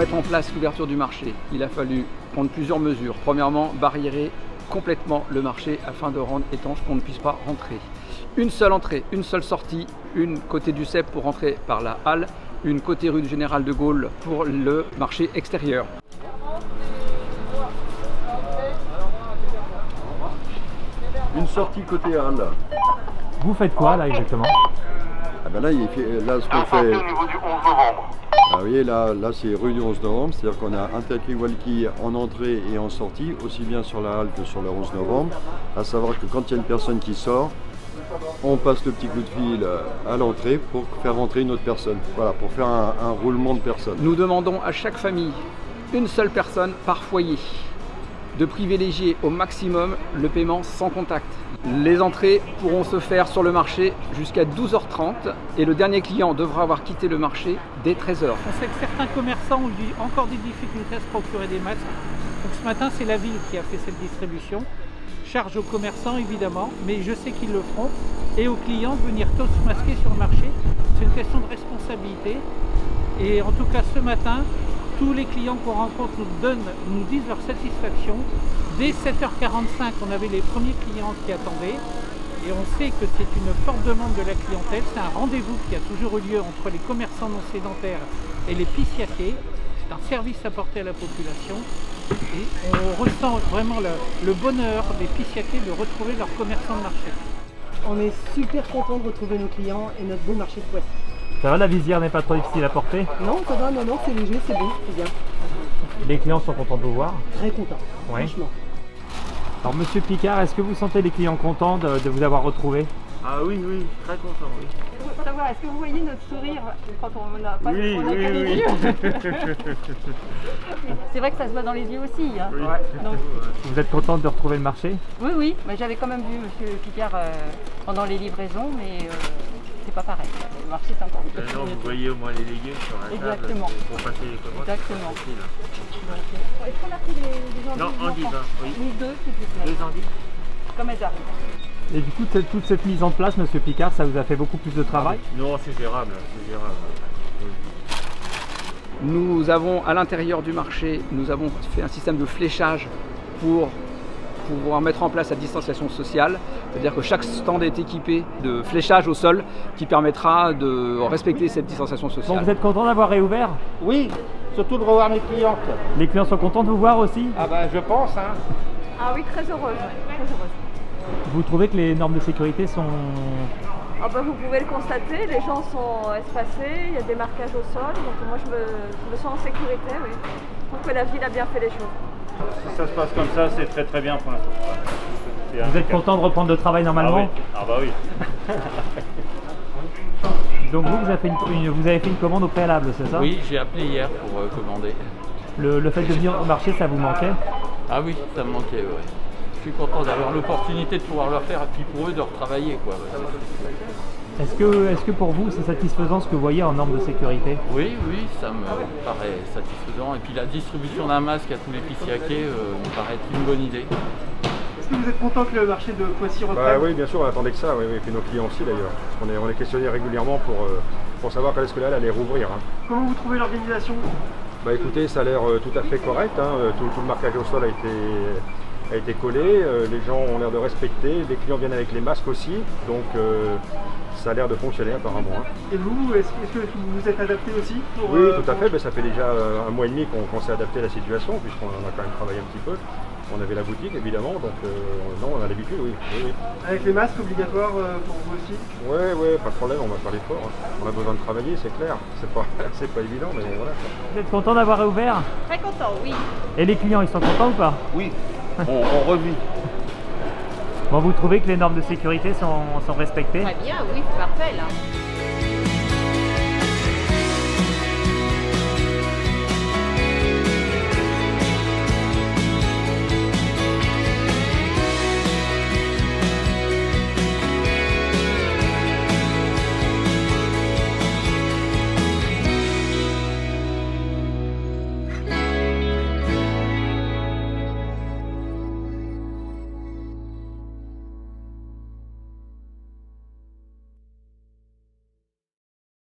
mettre en place l'ouverture du marché, il a fallu prendre plusieurs mesures. Premièrement, barriérer complètement le marché afin de rendre étanche qu'on ne puisse pas rentrer. Une seule entrée, une seule sortie, une côté du CEP pour rentrer par la halle, une côté rue du Général de Gaulle pour le marché extérieur. Une sortie côté halle. Vous faites quoi là exactement? Ah ben là, là ce qu'on fait. Ah, vous voyez, là c'est rue du 11 novembre, c'est-à-dire qu'on a un talkie-walkie en entrée et en sortie, aussi bien sur la halle que sur le 11 novembre. À savoir que quand il y a une personne qui sort, on passe le petit coup de fil à l'entrée pour faire rentrer une autre personne. Voilà, pour faire un roulement de personnes. Nous demandons à chaque famille une seule personne par foyer, de privilégier au maximum le paiement sans contact. Les entrées pourront se faire sur le marché jusqu'à 12h30 et le dernier client devra avoir quitté le marché dès 13h. On sait que certains commerçants ont encore des difficultés à se procurer des masques. Donc ce matin, c'est la ville qui a fait cette distribution. Charge aux commerçants évidemment, mais je sais qu'ils le feront. Et aux clients de venir tous masquer sur le marché. C'est une question de responsabilité. Et en tout cas ce matin, tous les clients qu'on rencontre nous disent leur satisfaction. Dès 7h45, on avait les premiers clients qui attendaient et on sait que c'est une forte demande de la clientèle. C'est un rendez-vous qui a toujours eu lieu entre les commerçants non sédentaires et les pissiaquets. C'est un service apporté à la population et on ressent vraiment le bonheur des pissiaquets de retrouver leurs commerçants de marché. On est super content de retrouver nos clients et notre beau marché de Poissy. Ça va, la visière n'est pas trop difficile à porter? Non, ça va, non, c'est léger, c'est bon, c'est bien. Les clients sont contents de vous voir? Très contents, Oui. Franchement. Alors Monsieur Picard, est-ce que vous sentez les clients contents de vous avoir retrouvé? Ah oui, très content, oui. Je veux savoir, est-ce que vous voyez notre sourire quand on n'a pas Oui, on a que les yeux? C'est vrai que ça se voit dans les yeux aussi. Hein. Oui. Donc, Vous êtes contente de retrouver le marché? oui, mais j'avais quand même vu Monsieur Picard pendant les livraisons, mais c'est pas pareil. Le marché c'est encore mieux. Non, vous voyez au moins les légumes sur la Exactement. table pour passer les commandes. Exactement. C'est facile. Est-ce qu'on a pris des endives? Non, endives, hein, oui. Oui, deux, s'il vous plaît. Deux endives. Comme elles arrivent. Et du coup, toute cette mise en place, Monsieur Picard, ça vous a fait beaucoup plus de travail? Non, c'est gérable, c'est gérable. Oui. Nous avons à l'intérieur du marché, nous avons fait un système de fléchage pour pouvoir mettre en place la distanciation sociale. C'est-à-dire que chaque stand est équipé de fléchage au sol qui permettra de respecter cette distanciation sociale. Donc vous êtes content d'avoir réouvert? Oui, surtout de revoir mes clientes. Les clients sont contents de vous voir aussi? Ah ben je pense, hein. Ah oui, très heureuse. Très heureuse. Vous trouvez que les normes de sécurité sont... Ah bah, vous pouvez le constater, les gens sont espacés, il y a des marquages au sol, donc moi je me sens en sécurité, oui. Je trouve que la ville a bien fait les choses. Si ça se passe comme ça, c'est très très bien pour l'instant. Vous êtes content de reprendre le travail normalement? Ah bah oui. Donc vous avez fait une commande au préalable, c'est ça? Oui, j'ai appelé hier pour commander. Le fait de venir au marché, ça vous manquait? Ah oui, ça me manquait, ouais. Je suis content d'avoir l'opportunité de pouvoir leur faire et puis pour eux de retravailler, quoi. Est-ce que pour vous c'est satisfaisant ce que vous voyez en normes de sécurité? Oui, ça me paraît satisfaisant. Et puis la distribution d'un masque à tous les pissiaquets me paraît être une bonne idée. Est-ce que vous êtes content que le marché de Poissy reprenne? Oui, bien sûr, on attendait que ça, oui, et puis nos clients aussi d'ailleurs. On est questionné régulièrement pour savoir quand est-ce que là, elle allait rouvrir. Hein. Comment vous trouvez l'organisation? Bah écoutez, ça a l'air tout à fait correct, hein. Tout le marquage au sol a été collé, les gens ont l'air de respecter, les clients viennent avec les masques aussi, donc ça a l'air de fonctionner apparemment. Hein. Et vous, est-ce que vous vous êtes adapté aussi pour, Oui, tout à fait, ça fait déjà un mois et demi qu'on s'est adapté à la situation, puisqu'on a quand même travaillé un petit peu. On avait la boutique évidemment, donc non, on a l'habitude, oui. Avec les masques obligatoires pour vous aussi? Oui, pas de problème, on va faire l'effort. Hein. On a besoin de travailler, c'est clair. C'est pas évident, mais bon, voilà. Vous êtes content d'avoir réouvert? Très content, oui. Et les clients, ils sont contents ou pas? Oui, on revit. Bon, vous trouvez que les normes de sécurité sont respectées? Très bien, oui, c'est parfait là.